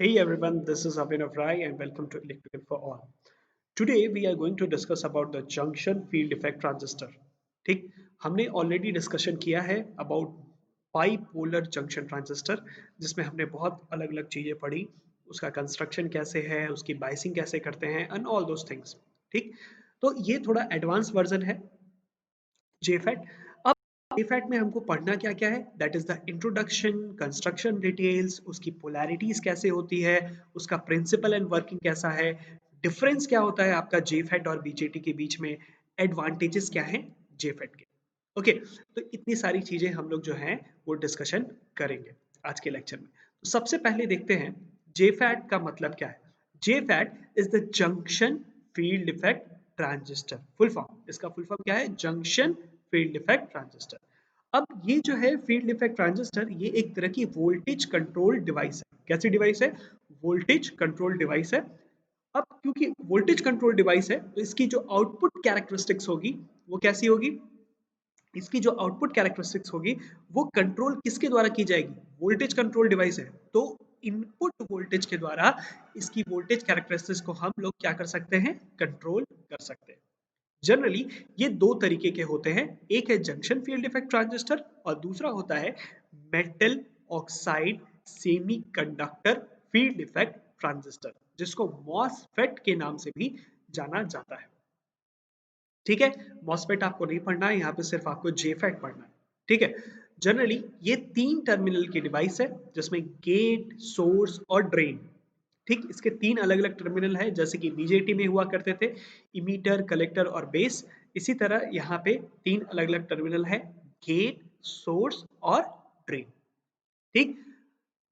Hey everyone, this is Abhinav Rai and welcome to Electrical for All. Today we are going to discuss about the junction field effect transistor. ठीक, हमने already discussion किया है about bipolar junction transistor जिसमें हमने बहुत अलग अलग चीजें पढ़ी, उसका कंस्ट्रक्शन कैसे है, उसकी बाइसिंग कैसे करते हैं एंड ऑल दोस थिंग्स। ठीक, तो ये थोड़ा एडवांस वर्जन है जेफेट। अब जेफेट में हमको पढ़ना क्या क्या है, that is the introduction, construction details, उसकी पोलैरिटीज कैसे होती है, उसका प्रिंसिपल एंड वर्किंग कैसा है, डिफरेंस क्या होता है आपका जेफेट और बीजेटी के बीच में, एडवांटेजेस क्या है जेफेट के। ओके, तो इतनी सारी चीजें हम लोग जो हैं वो डिस्कशन करेंगे आज के लेक्चर में। तो सबसे पहले देखते हैं जेफेट का मतलब क्या है। JFET is the junction field effect transistor. Full form, इसका फुल फॉर्म क्या है? Junction field effect transistor. अब ये जो है फील्ड इफेक्ट ट्रांजिस्टर, ये एक तरह की वोल्टेज कंट्रोल डिवाइस है। कैसी डिवाइस है? वोल्टेज कंट्रोल डिवाइस है। अब क्योंकि वोल्टेज कंट्रोल डिवाइस है तो इसकी जो आउटपुट कैरेक्टरिस्टिक्स होगी वो कैसी होगी? इसकी जो आउटपुट कैरेक्टरिस्टिक्स होगी वो कंट्रोल किसके द्वारा की जाएगी? वोल्टेज कंट्रोल डिवाइस है तो इनपुट वोल्टेज के द्वारा इसकी वोल्टेज कैरेक्टरिस्टिक्स को हम लोग क्या कर सकते हैं? कंट्रोल कर सकते हैं। जनरली ये दो तरीके के होते हैं, एक है जंक्शन फील्ड इफेक्ट ट्रांजिस्टर और दूसरा होता है metal oxide semiconductor field effect transistor, जिसको मॉसफेट के नाम से भी जाना जाता है। ठीक है, मॉसफेट आपको नहीं पढ़ना है, यहाँ पे सिर्फ आपको जेफेट पढ़ना है। ठीक है, जनरली ये तीन टर्मिनल की डिवाइस है जिसमें गेट, सोर्स और ड्रेन। ठीक, इसके तीन अलग अलग टर्मिनल है, जैसे कि बीजेटी में हुआ करते थे इमीटर, कलेक्टर और बेस। इसी तरह यहाँ पे तीन अलग अलग टर्मिनल है, गेट, सोर्स और ड्रेन। ठीक,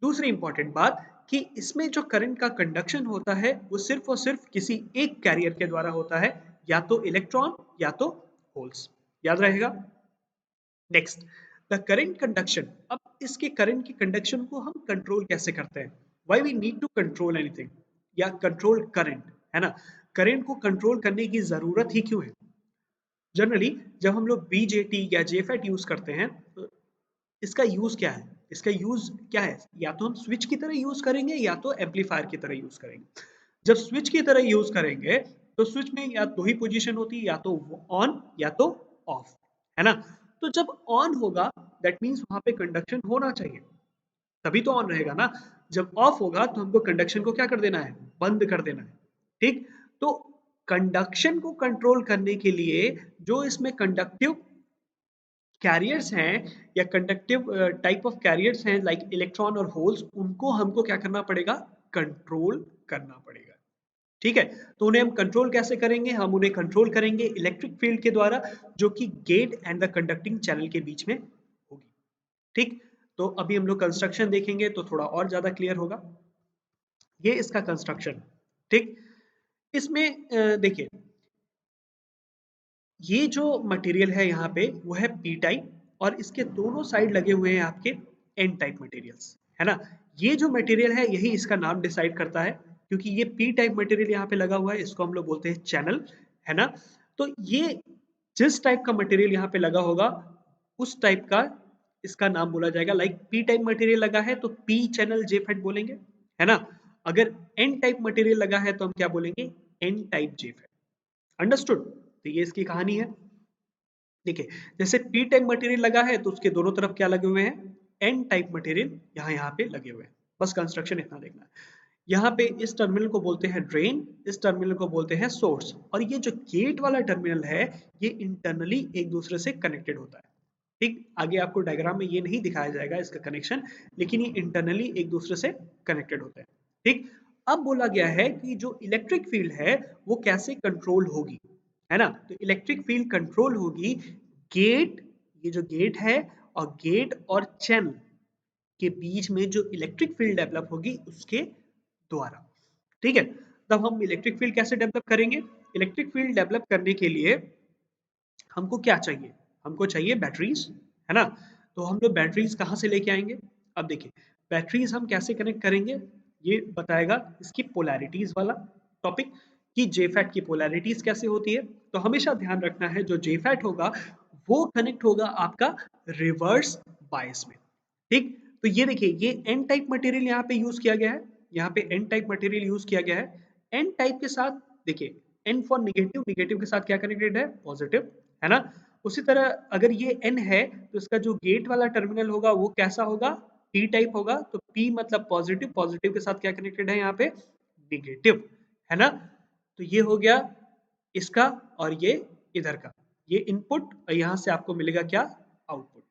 दूसरी इंपॉर्टेंट बात कि इसमें जो करंट का कंडक्शन होता है वो सिर्फ और सिर्फ किसी एक कैरियर के द्वारा होता है, या तो इलेक्ट्रॉन या तो होल्स। याद रहेगा। Next, the current conduction. अब इसके करंट की कंडक्शन को हम कंट्रोल कैसे करते हैं? Why we need to control anything या कंट्रोल करंट, है ना? करंट को कंट्रोल करने की जरूरत ही क्यों है? जनरली जब हम लोग बीजेटी या जेफेट यूज करते हैं तो इसका यूज क्या है? इसका यूज क्या है? या तो हम स्विच की तरह यूज करेंगे या तो एम्पलीफायर की तरह यूज करेंगे। जब स्विच की तरह यूज करेंगे तो स्विच में या दो ही पोजीशन होती है, या तो ऑन या तो ऑफ, है ना? तो जब ऑन होगा दैट मींस वहां पे कंडक्शन होना चाहिए, तभी तो ऑन रहेगा ना। जब ऑफ होगा तो हमको कंडक्शन को क्या कर देना है? बंद कर देना है। ठीक, तो कंडक्शन को कंट्रोल करने के लिए जो इसमें कंडक्टिव कैरियर्स हैं या कंडक्टिव टाइप ऑफ कैरियर्स हैं लाइक इलेक्ट्रॉन और होल्स, उनको हमको क्या करना पड़ेगा? कंट्रोल करना पड़ेगा। ठीक है, तो उन्हें हम कंट्रोल कैसे करेंगे? हम उन्हें कंट्रोल करेंगे इलेक्ट्रिक फील्ड के द्वारा, जो कि gate and the conducting channel के बीच में होगी। ठीक, तो अभी हम लोग कंस्ट्रक्शन देखेंगे तो थोड़ा और ज्यादा क्लियर होगा। ये इसका कंस्ट्रक्शन। ठीक, इसमें देखिए, ये जो मटेरियल है यहाँ पे वो है पी टाइप और इसके दोनों साइड लगे हुए हैं आपके एन टाइप मटेरियल्स, है ना? ये जो मटेरियल है यही इसका नाम डिसाइड करता है, क्योंकि ये पी टाइप मटेरियल यहाँ पे लगा हुआ है, इसको हम लोग बोलते हैं चैनल, है ना? तो ये जिस टाइप का मटेरियल यहाँ पे लगा होगा उस टाइप का इसका नाम बोला जाएगा। लाइक पी टाइप मटेरियल लगा है तो पी चैनल जेफेट बोलेंगे, है ना? अगर एन टाइप मटेरियल लगा है तो हम क्या बोलेंगे? N type JFET. अंडरस्टूड? तो ये इसकी कहानी है। देखिए, जैसे पी टाइप मटेरियल लगा है तो उसके दोनों तरफ क्या लगे हुए हैं? एन टाइप मटेरियल यहाँ यहाँ पे लगे हुए हैं। बस कंस्ट्रक्शन इतना देखना है। यहाँ पे इस टर्मिनल को बोलते हैं ड्रेन, इस टर्मिनल को बोलते हैं सोर्स, और ये जो गेट वाला टर्मिनल है ये इंटरनली एक दूसरे से कनेक्टेड होता है। ठीक, आगे आपको डायग्राम में ये नहीं दिखाया जाएगा इसका कनेक्शन, लेकिन ये इंटरनली एक दूसरे से कनेक्टेड होते हैं। ठीक, अब बोला गया है कि जो इलेक्ट्रिक फील्ड है वो कैसे कंट्रोल होगी, है ना? तो इलेक्ट्रिक फील्ड कंट्रोल होगी गेट, ये जो गेट है और गेट और चैनल के बीच में जो इलेक्ट्रिक फील्ड डेवलप होगी उसके द्वारा। ठीक है, तब हम इलेक्ट्रिक फील्ड कैसे डेवलप करेंगे? इलेक्ट्रिक फील्ड डेवलप करने के लिए हमको क्या चाहिए? हमको चाहिए बैटरीज, है ना? तो हम लोग बैटरीज कहाँ से लेके आएंगे? अब देखिए, बैटरीज हम कैसे कनेक्ट करेंगे ये बताएगा इसकी पोलैरिटीज वाला टॉपिक, कि जेफेट की पोलैरिटीज कैसे होती है। तो हमेशा ध्यान रखना है जो जेफेट होगा वो कनेक्ट होगा आपका रिवर्स बायस में। ठीक, तो ये देखिए, ये एन टाइप मटेरियल यहाँ पे यूज किया गया है, यहाँ पे एन टाइप मटेरियल यूज किया गया है। एन टाइप के साथ देखिए, एन फॉर निगेटिव, निगेटिव के साथ क्या कनेक्टेड है, पॉजिटिव, है ना। उसी तरह अगर ये एन है तो इसका जो गेट वाला टर्मिनल होगा वो कैसा होगा, पी टाइप होगा। तो पी मतलब पॉजिटिव, पॉजिटिव के साथ क्या कनेक्टेड है यहाँ पे, निगेटिव, है ना। तो ये हो गया इसका, और ये इधर का, ये इनपुट, और यहां से आपको मिलेगा क्या, आउटपुट।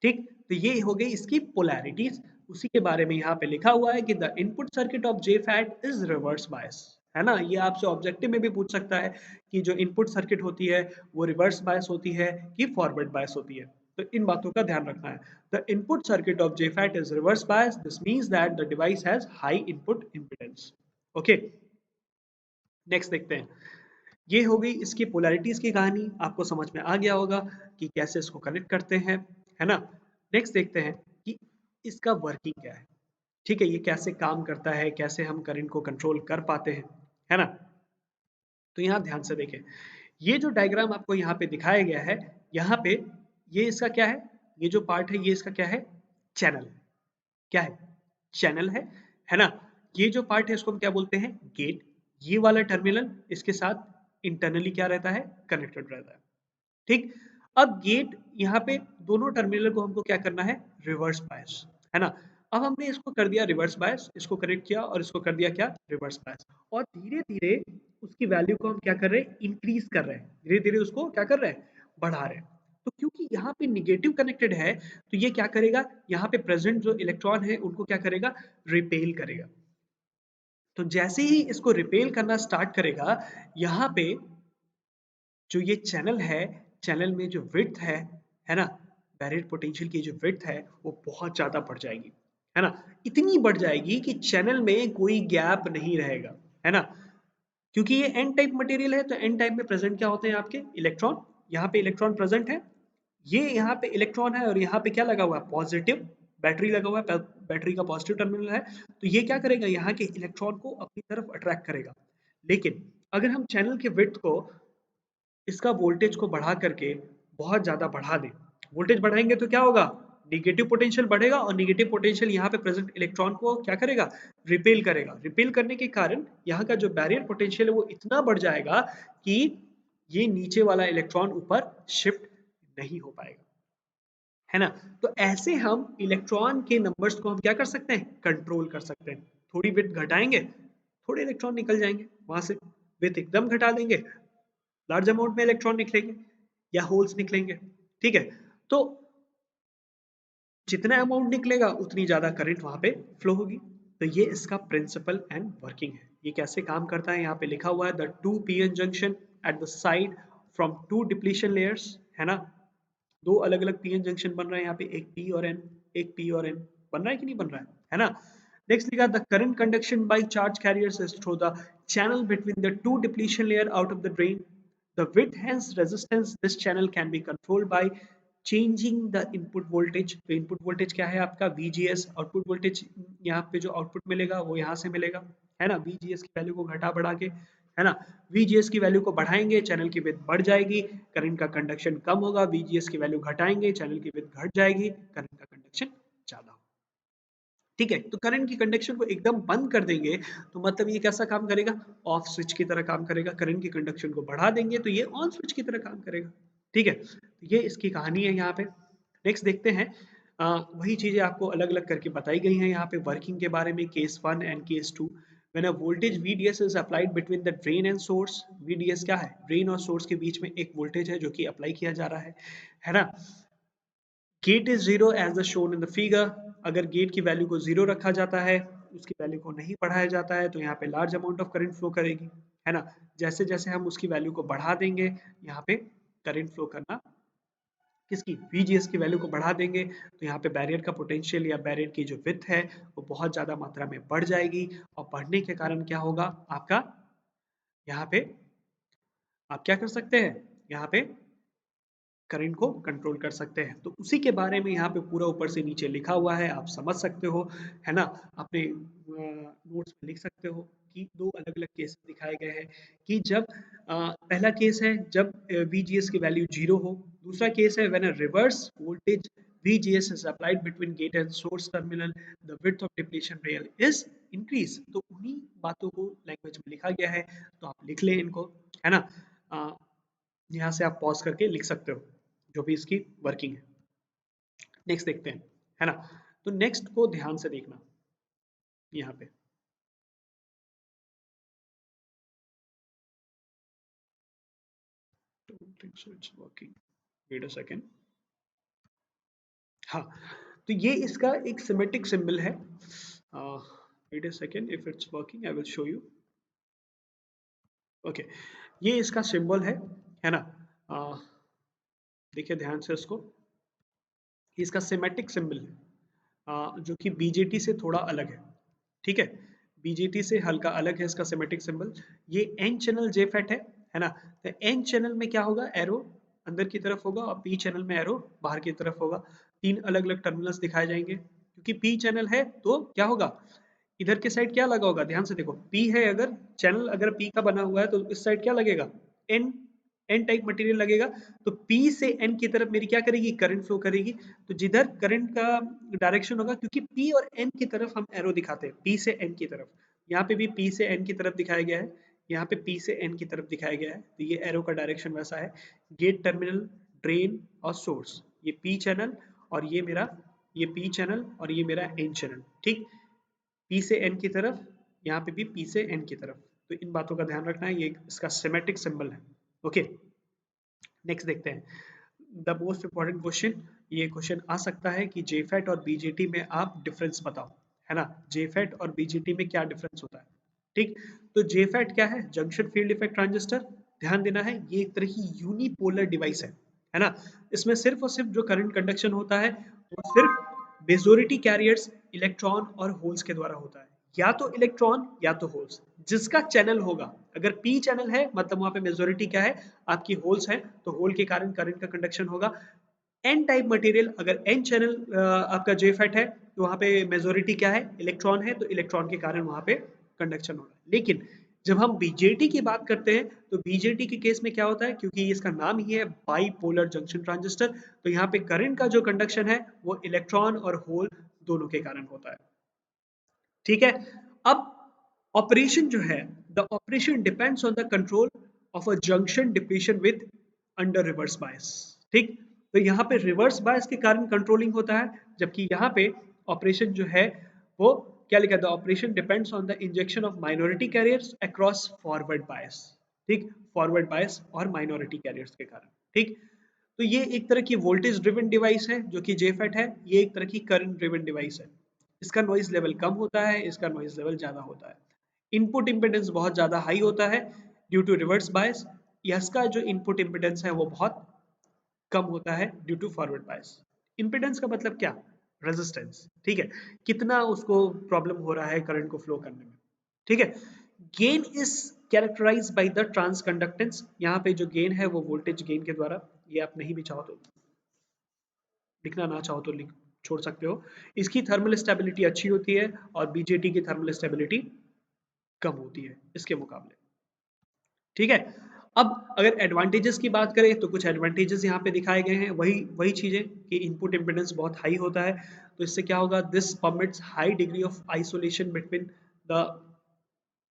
ठीक, तो ये हो गई इसकी पोलैरिटीज। उसी के बारे में यहाँ पे लिखा हुआ है कि the input circuit of JFET is reverse bias, है ना। ये आपसे ऑब्जेक्टिव में भी पूछ सकता है कि जो इनपुट सर्किट होती है वो रिवर्स बायस होती है कि फॉरवर्ड बायस होती है। तो इन बातों का ध्यान रखना है। The input circuit of JFET is reverse bias, this means that the device has high input impedance. Okay, next देखते हैं। ये हो गई इसकी पोलैरिटीज की कहानी, आपको समझ में आ गया होगा कि कैसे इसको कनेक्ट करते हैं, है ना। नेक्स्ट देखते हैं कि इसका वर्किंग क्या है। ठीक है, ये कैसे काम करता है, कैसे हम करंट को कंट्रोल कर पाते हैं, है ना। तो यहाँ ध्यान से देखें, ये जो डायग्राम आपको यहाँ पे दिखाया गया है, यहाँ पे ये इसका क्या है, ये जो पार्ट है ये इसका क्या है, चैनल, क्या है, चैनल है ना। ये जो पार्ट है इसको हम क्या बोलते हैं, गेट। ये वाला टर्मिनल इसके साथ इंटरनली क्या रहता है, कनेक्टेड रहता है। ठीक, अब गेट यहाँ पे दोनों टर्मिनल को हमको क्या करना है, रिवर्स बायस, है ना। अब हमने इसको कर दिया रिवर्स बायस, इसको कनेक्ट किया और इसको कर दिया क्या, रिवर्स बायस। और धीरे धीरे उसकी वैल्यू को हम क्या कर रहे हैं, इंक्रीज कर रहे हैं, धीरे धीरे उसको क्या कर रहे हैं, बढ़ा रहे हैं। तो क्योंकि यहाँ पे निगेटिव कनेक्टेड है, तो ये क्या करेगा, यहाँ पे प्रेजेंट जो इलेक्ट्रॉन है उनको क्या करेगा, रिपेल करेगा। तो जैसे ही इसको रिपेल करना स्टार्ट करेगा, यहाँ पे जो ये चैनल है, चैनल में जो विड्थ है ना, बैरियर पोटेंशियल की जो विड्थ है वो बहुत ज्यादा बढ़ जाएगी, है ना। इतनी बढ़ जाएगी कि चैनल में कोई गैप नहीं रहेगा, है ना। क्योंकि ये एन टाइप मटेरियल है, तो एन टाइप में प्रेजेंट क्या होते हैं आपके, इलेक्ट्रॉन। यहाँ पे इलेक्ट्रॉन प्रेजेंट है, ये यहाँ पे इलेक्ट्रॉन है, और यहाँ पे क्या लगा हुआ है, पॉजिटिव, बैटरी लगा हुआ है, बैटरी का पॉजिटिव टर्मिनल है। तो ये क्या करेगा, यहाँ के इलेक्ट्रॉन को अपनी तरफ अट्रैक्ट करेगा। लेकिन अगर हम चैनल के विड्थ को, इसका वोल्टेज को बढ़ा करके बहुत ज़्यादा बढ़ा दें, वोल्टेज बढ़ाएंगे तो क्या होगा, निगेटिव पोटेंशियल बढ़ेगा, और निगेटिव पोटेंशियल यहाँ पे प्रेजेंट इलेक्ट्रॉन को क्या करेगा, रिपेल करेगा। रिपेल करने के कारण यहाँ का जो बैरियर पोटेंशियल है वो इतना बढ़ जाएगा कि ये नीचे वाला इलेक्ट्रॉन ऊपर शिफ्ट नहीं हो पाएगा, है ना। तो ऐसे हम इलेक्ट्रॉन के नंबर्स को हम क्या कर सकते हैं, कंट्रोल कर सकते हैं। थोड़ी बिट घटाएंगे, थोड़े इलेक्ट्रॉन निकल जाएंगे वहां से, विथ एकदम घटा देंगे, लार्ज अमाउंट में इलेक्ट्रॉन निकलेंगे या होल्स निकलेंगे। ठीक है, तो जितना अमाउंट निकलेगा उतनी ज्यादा करंट वहां पे फ्लो होगी। तो ये इसका प्रिंसिपल एंड वर्किंग है। ये कैसे काम करता है, यहाँ पे लिखा हुआ है, the two PN junction at the side from two depletion layers, है ना। दो अलग अलग पीएन जंक्शन बन रहा है यहाँ पे, एक पी और एन, एक पी और एन, बन रहा है कि नहीं बन रहा है ना। नेक्स्ट लिखा, the current conduction by charge carriers is through the channel between the two depletion layer out of the drain, the width hence resistance this channel can be controlled by changing the input voltage। तो input voltage क्या है आपका, VGS। Output voltage यहाँ पे जो output मिलेगा वो यहाँ से मिलेगा, है ना। VGS की वैल्यू को घटा बढ़ा के, है ना, VGS की वैल्यू को बढ़ाएंगे चैनल की विड्थ बढ़ जाएगी, करंट का कंडक्शन कम होगा। VGS की वैल्यू घटाएंगे चैनल की विड्थ घट जाएगी, करंट का कंडक्शन ज्यादा होगा। ठीक है, तो करंट की कंडक्शन को एकदम बंद कर देंगे तो मतलब ये कैसा काम करेगा, ऑफ स्विच की तरह काम करेगा। करंट की कंडक्शन को बढ़ा देंगे तो ये ऑन स्विच की तरह काम करेगा। ठीक है, तो ये इसकी कहानी है यहाँ पे। नेक्स्ट देखते हैं, वही चीजें आपको अलग अलग करके बताई गई हैं यहाँ पे वर्किंग के बारे में, case 1 and case 2। When a voltage VDS is applied between the drain and source, VDS क्या है, ड्रेन और सोर्स के बीच में एक वोल्टेज है जो कि अप्लाई किया जा रहा है ना। Gate is zero as the shown in the figure. अगर गेट की वैल्यू को जीरो रखा जाता है, उसकी वैल्यू को नहीं बढ़ाया जाता है, तो यहाँ पे large amount of current flow करेगी, है ना। जैसे जैसे हम उसकी वैल्यू को बढ़ा देंगे, यहाँ पे करंट फ्लो करना, किसकी, VGS की वैल्यू को बढ़ा देंगे, तो यहाँ पे बैरियर का पोटेंशियल या बैरियर की जो विड्थ है वो बहुत ज्यादा मात्रा में बढ़ जाएगी। और बढ़ने के कारण क्या होगा आपका, यहाँ पे आप क्या कर सकते हैं, यहाँ पे करंट को कंट्रोल कर सकते हैं। तो उसी के बारे में यहाँ पे पूरा ऊपर से नीचे लिखा हुआ है, आप समझ सकते हो, है ना। अपने नोट्स में लिख सकते हो कि दो अलग अलग केस दिखाए गए हैं कि जब पहला केस है जब VGS की वैल्यू जीरो हो, दूसरा केस है when a reverse voltage VGS is applied between gate and source terminal, the width of depletion rail is increase। तो उन्हीं बातों को लैंग्वेज में लिखा गया है, तो आप लिख लें इनको, है ना। यहाँ से आप पॉज करके लिख सकते हो जो भी इसकी वर्किंग है। नेक्स्ट देखते हैं, है ना। तो नेक्स्ट को ध्यान से देखना यहाँ पे। Don't think so it's working. Wait a second. हाँ, तो ये इसका एक सिमेट्रिक सिंबल है। Wait a second, if it's working I will show you. Okay, ये इसका सिंबल है ना। देखिए ध्यान से इसको, ये इसका सिमेट्रिक सिंबल है, जो कि बीजेटी से थोड़ा अलग है, ठीक है। बीजेटी से हल्का अलग है इसका सिमेट्रिक सिंबल। ये एन चैनल जेफेट है ना। तो एन चैनल में क्या होगा, एरो अंदर की तरफ होगा और पी चैनल में एरो बाहर की तरफ होगा। तीन अलग अलग टर्मिनल्स दिखाए जाएंगे, क्योंकि पी चैनल है तो क्या होगा, इधर के साइड क्या लगा होगा, ध्यान से देखो, पी है अगर चैनल, अगर पी का बना हुआ है तो इस साइड क्या लगेगा, एन, एन टाइप मटेरियल लगेगा। तो पी से एन की तरफ मेरी क्या करेगी, करंट फ्लो करेगी। तो जिधर करंट का डायरेक्शन होगा, क्योंकि पी और एन की तरफ हम एरो दिखाते हैं, पी से एन की तरफ, यहाँ पे भी पी से एन की तरफ दिखाया गया है, यहाँ पे पी से एन की तरफ दिखाया गया है। तो ये एरो का डायरेक्शन वैसा है। गेट, टर्मिनल, ड्रेन और सोर्स, ये पी चैनल और ये मेरा, ये पी चैनल और ये मेरा एन चैनल, ठीक। पी से एन की तरफ, यहाँ पे भी पी से एन की तरफ। तो इन बातों का ध्यान रखना है, ये इसका सिमेट्रिक सिंबल है। ओके, नेक्स्ट देखते हैं द मोस्ट इंपॉर्टेंट क्वेश्चन। ये क्वेश्चन आ सकता है कि जेफेट और बीजेटी में आप डिफरेंस बताओ, है ना। जेफेट और बीजेटी में क्या डिफरेंस होता है, ठीक। तो जेफेट क्या है, जंक्शन फील्ड इफेक्ट ट्रांजिस्टर। ध्यान देना है, ये एक तरह की यूनिपोलर डिवाइस है ना। इसमें सिर्फ और सिर्फ जो करंट कंडक्शन होता है वो सिर्फ मेजोरिटी कैरियर्स, इलेक्ट्रॉन और होल्स के द्वारा होता है, या तो इलेक्ट्रॉन या तो होल्स। जिसका चैनल होगा, अगर पी चैनल है मतलब वहां पे मेजोरिटी क्या है, आपकी होल्स है, तो होल के कारण करंट का कंडक्शन होगा। एन टाइप मटेरियल, अगर एन चैनल आपका जेफेट है तो वहां पे मेजोरिटी क्या है, इलेक्ट्रॉन है, तो इलेक्ट्रॉन के कारण वहां पे कंडक्शन होगा। लेकिन जब हम बीजेटी की बात करते हैं तो बीजेटी के केस में क्या होता है, क्योंकि इसका नाम ही है बाइपोलर जंक्शन ट्रांजिस्टर, तो यहाँ पे करंट का जो कंडक्शन है वो इलेक्ट्रॉन और होल दोनों के कारण होता है, ठीक है। अब ऑपरेशन जो है, the operation depends on the control of a junction depletion with under reverse bias, ठीक। तो यहाँ पे रिवर्स बायस के कारण कंट्रोलिंग होता है, जबकि यहाँ पे ऑपरेशन जो है वो क्या लिखा था, operation depends on the injection of minority carriers across forward bias, ठीक। फॉरवर्ड बायस और माइनॉरिटी कैरियर्स के कारण, ठीक। तो ये एक तरह की वोल्टेज ड्रिवन डिवाइस है जो कि जेफेट है, ये एक तरह की करंट ड्रिवन डिवाइस है। इसका नॉइज लेवल कम होता है, इसका नॉइज लेवल ज्यादा होता है। इनपुट इम्पीडेंस बहुत ज्यादा हाई होता है ड्यू टू रिवर्स बायस, इसका जो इनपुट इम्पीडेंस है वो बहुत कम होता है due to forward bias. Impedance का मतलब क्या, रेजिस्टेंस, ठीक है, कितना उसको प्रॉब्लम हो रहा है करंट को फ्लो करने में, ठीक है। Gain is characterize by the transconductance, यहाँ पे जो गेन है वो वोल्टेज गेन के द्वारा, ये आप नहीं भी चाहो तो लिखना, ना चाहो तो लिख छोड़ सकते हो। इसकी थर्मल स्टेबिलिटी अच्छी होती है और बीजेटी की थर्मल स्टेबिलिटी कम होती है इसके मुकाबले, ठीक है। अब अगर एडवांटेजेस की बात करें तो कुछ एडवांटेजेस यहाँ पे दिखाए गए हैं, वही वही चीजें कि इनपुट इम्पीडेंस बहुत हाई होता है, तो इससे क्या होगा, this permits high degree of isolation between the,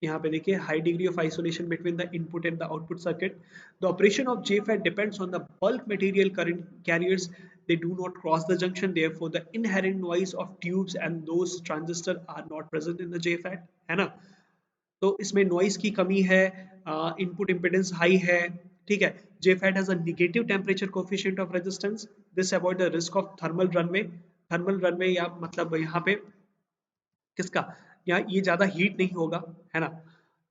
यहाँ पे देखिए, high degree of isolation between the input and the output circuit. The operation of JFET depends on the bulk material current carriers, they do not cross the junction, therefore the inherent noise of tubes and those transistors are not present in the JFET, है ना। तो इसमें noise की कमी है, input impedance high है, ठीक है। JFET has a negative temperature coefficient of resistance, this avoid the risk of thermal runaway। Thermal runway या मतलब यहाँ पे किसका, यहाँ ये ज्यादा हीट नहीं होगा, है ना।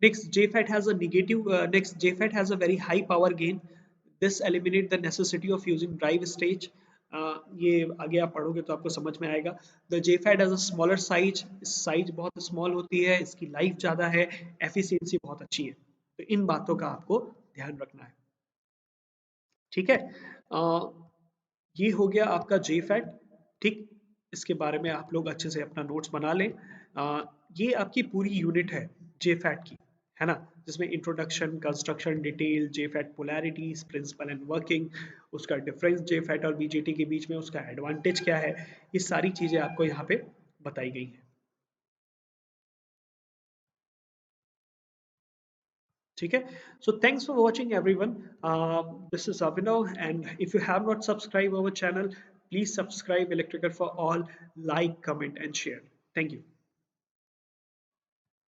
Next JFET has a negative next JFET has a very high power gain, this eliminate the necessity of using drive stage। ये आगे आप पढ़ोगे तो आपको समझ में आएगा। The JFET has a smaller size, size बहुत स्मॉल होती है, इसकी लाइफ ज्यादा है, एफिशिएंसी बहुत अच्छी है, तो इन बातों का आपको ध्यान रखना है, ठीक है। ये हो गया आपका JFET, ठीक। इसके बारे में आप लोग अच्छे से अपना नोट्स बना लें। ये आपकी पूरी यूनिट है JFET की, है ना, जिसमें introduction, construction detail, JFET polarities, principle and working, उसका डिफरेंस जेफेट और बीजेटी के बीच में, उसका एडवांटेज क्या है, ये सारी चीजें आपको यहाँ पे बताई गई हैं। ठीक है, so thanks for watching everyone, this is Abhinav, and if you have not subscribe our channel, please subscribe electrical for all, like, comment and share. Thank you.